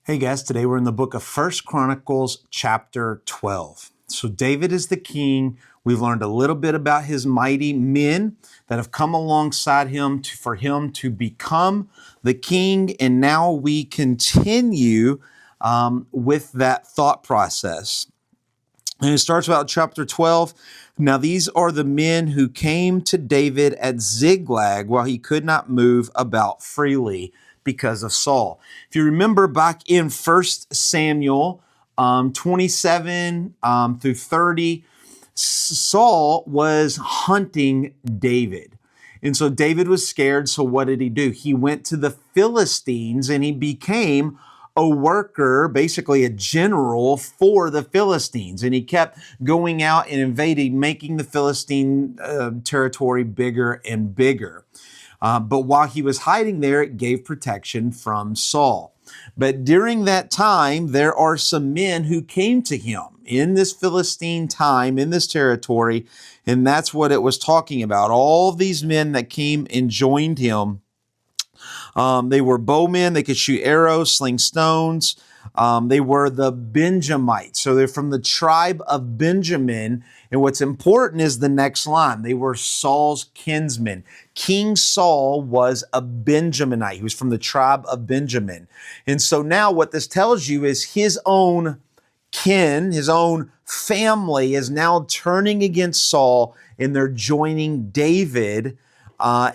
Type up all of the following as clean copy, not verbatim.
Hey guys, today we're in the book of First Chronicles chapter 12. So David is the king. We've learned a little bit about his mighty men that have come alongside him for him to become the king. And now we continue with that thought process. And it starts about chapter 12. Now these are the men who came to David at Ziklag while he could not move about freely because of Saul. If you remember back in 1 Samuel 27 through 30, Saul was hunting David. And so David was scared. So what did he do? He went to the Philistines and he became a worker, basically a general for the Philistines. And he kept going out and invading, making the Philistine territory bigger and bigger. But while he was hiding there, it gave protection from Saul. But during that time, there are some men who came to him in this Philistine time, in this territory, and that's what it was talking about. All these men that came and joined him, they were bowmen, they could shoot arrows, sling stones. They were the Benjamites. So they're from the tribe of Benjamin. And what's important is the next line. They were Saul's kinsmen. King Saul was a Benjaminite. He was from the tribe of Benjamin. And so now what this tells you is his own kin, his own family is now turning against Saul and they're joining David,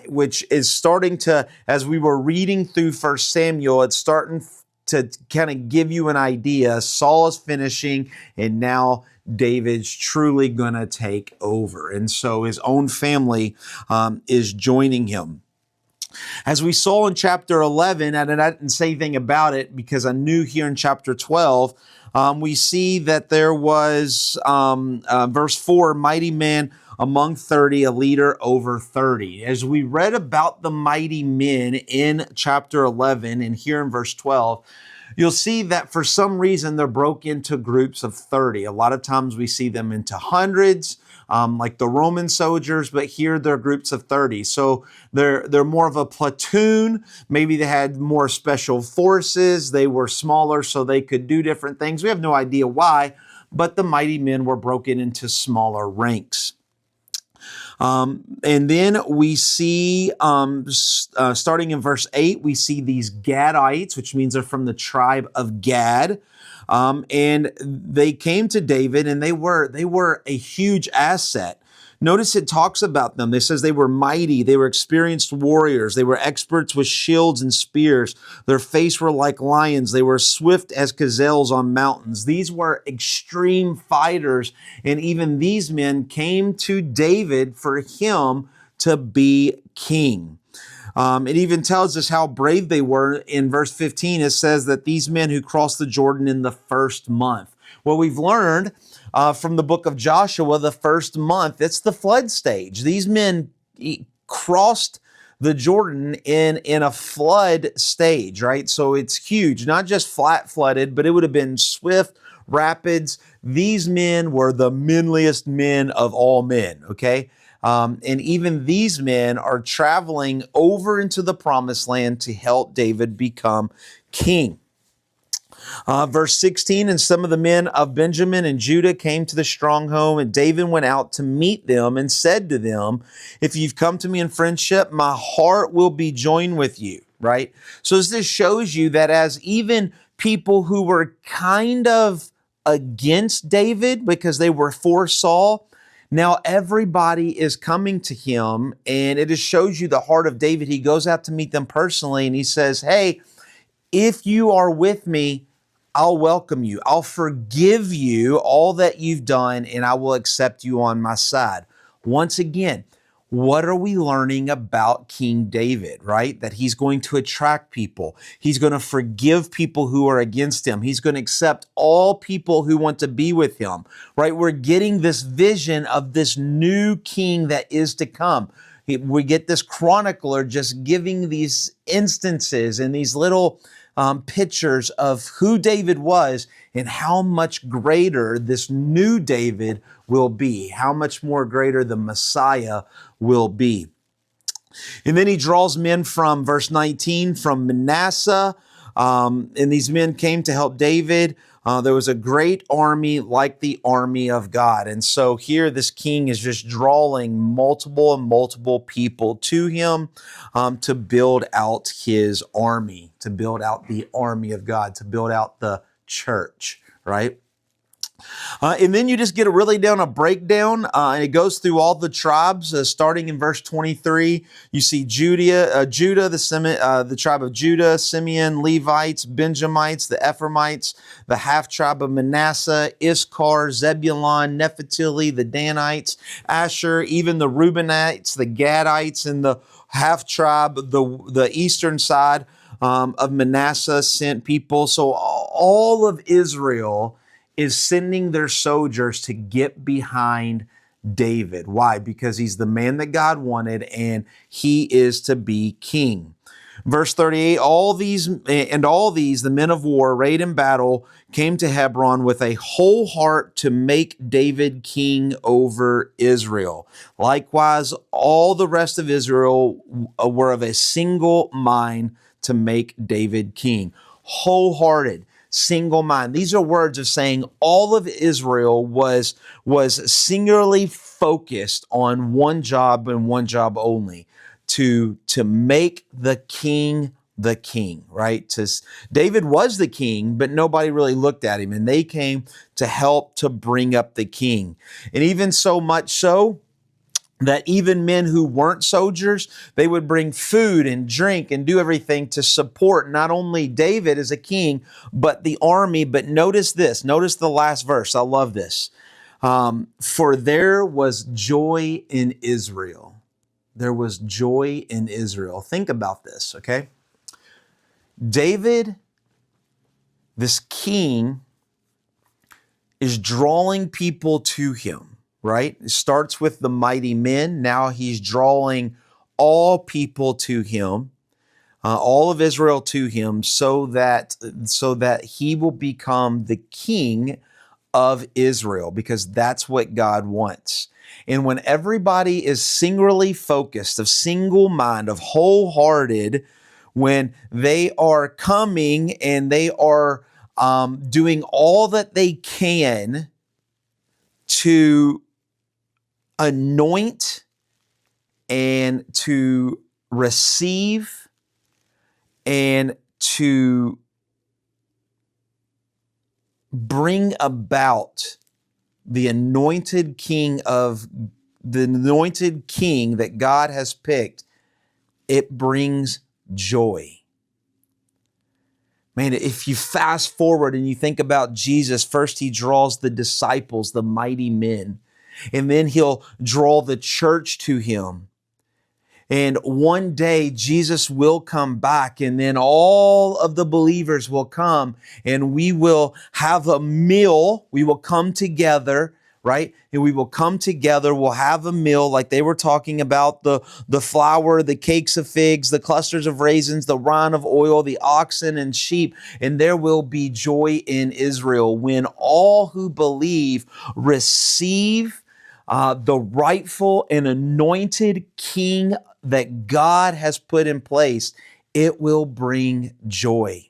which is starting to, as we were reading through 1 Samuel, it's starting to kind of give you an idea. Saul is finishing and now David's truly going to take over. And so his own family is joining him. As we saw in chapter 11, and I didn't say anything about it because I knew here in chapter 12, we see that there was, verse 4, mighty man among 30, a leader over 30. As we read about the mighty men in chapter 11 and here in verse 12, you'll see that for some reason they're broke into groups of 30. A lot of times we see them into hundreds, like the Roman soldiers, but here they're groups of 30. So they're more of a platoon. Maybe they had more special forces. They were smaller so they could do different things. We have no idea why, but the mighty men were broken into smaller ranks. And then we see, starting in verse 8, we see these Gadites, which means they're from the tribe of Gad. And they came to David and they were a huge asset. Notice it talks about them. It says they were mighty. They were experienced warriors. They were experts with shields and spears. Their face were like lions. They were swift as gazelles on mountains. These were extreme fighters. And even these men came to David for him to be king. It even tells us how brave they were. In verse 15, it says that these men who crossed the Jordan in the first month. Well, we've learned from the book of Joshua, the first month, it's the flood stage. These men crossed the Jordan in a flood stage, right? So it's huge, not just flat flooded, but it would have been swift rapids. These men were the manliest men of all men, okay? And even these men are traveling over into the promised land to help David become king. Verse 16, and some of the men of Benjamin and Judah came to the stronghold, and David went out to meet them and said to them, if you've come to me in friendship, my heart will be joined with you, right? So this shows you that as even people who were kind of against David because they were for Saul, now everybody is coming to him, and it just shows you the heart of David. He goes out to meet them personally, and he says, hey, if you are with me, I'll welcome you. I'll forgive you all that you've done, and I will accept you on my side. Once again, what are we learning about King David, right? That he's going to attract people. He's going to forgive people who are against him. He's going to accept all people who want to be with him, right? We're getting this vision of this new king that is to come. We get this chronicler just giving these instances and these little pictures of who David was and how much greater this new David will be, how much more greater the Messiah will be. And then he draws men from verse 19, from Manasseh, and these men came to help David. There was a great army like the army of God. And so here this king is just drawing multiple and multiple people to him to build out his army, to build out the army of God, to build out the church, right? And then you just get a breakdown, and it goes through all the tribes, starting in verse 23. You see Judah, the tribe of Judah, Simeon, Levites, Benjamites, the Ephraimites, the half tribe of Manasseh, Issachar, Zebulun, Nephtali, the Danites, Asher, even the Reubenites, the Gadites, and the half tribe, the eastern side of Manasseh sent people. So all of Israel is sending their soldiers to get behind David. Why? Because he's the man that God wanted, and he is to be king. Verse 38, all these, the men of war arrayed in battle, came to Hebron with a whole heart to make David king over Israel. Likewise, all the rest of Israel were of a single mind to make David king. Wholehearted, single mind. These are words of saying all of Israel was singularly focused on one job and one job only, to make the king, right? David was the king, but nobody really looked at him, and they came to help to bring up the king. And even so much so that even men who weren't soldiers, they would bring food and drink and do everything to support not only David as a king, but the army. But notice this, notice the last verse. I love this. For there was joy in Israel. There was joy in Israel. Think about this, okay? David, this king, is drawing people to him, right? It starts with the mighty men. Now he's drawing all people to him, all of Israel to him, so that he will become the king of Israel, because that's what God wants. And when everybody is singularly focused, of single mind, of wholehearted, when they are coming and they are doing all that they can to anoint and to receive and to bring about the anointed king that God has picked, it brings joy. Man, if you fast forward and you think about Jesus, first he draws the disciples, the mighty men, and then he'll draw the church to him. And one day Jesus will come back, and then all of the believers will come, and we will have a meal. We will come together, right? And we will come together. We'll have a meal like they were talking about, the flour, the cakes of figs, the clusters of raisins, the wine of oil, the oxen and sheep. And there will be joy in Israel when all who believe receive the rightful and anointed king that God has put in place. It will bring joy.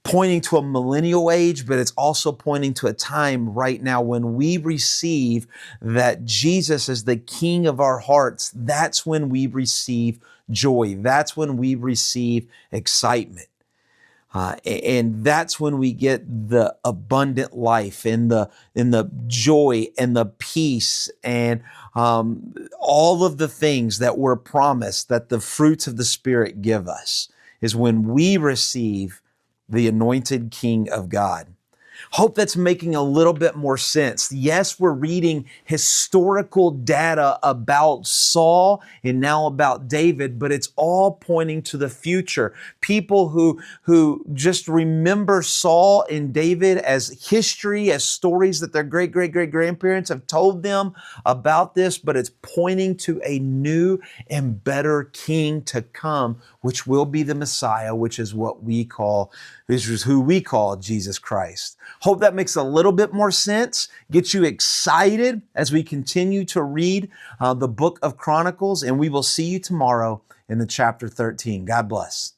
Pointing to a millennial age, but it's also pointing to a time right now when we receive that Jesus is the king of our hearts. That's when we receive joy. That's when we receive excitement. And that's when we get the abundant life and the joy and the peace and all of the things that we're promised that the fruits of the Spirit give us, is when we receive the anointed King of God. Hope that's making a little bit more sense. Yes, we're reading historical data about Saul and now about David, but it's all pointing to the future. People who just remember Saul and David as history, as stories that their great-great-great-grandparents have told them about this, but it's pointing to a new and better king to come, which will be the Messiah, which is who we call Jesus Christ. Hope that makes a little bit more sense, gets you excited as we continue to read the book of Chronicles, and we will see you tomorrow in the chapter 13. God bless.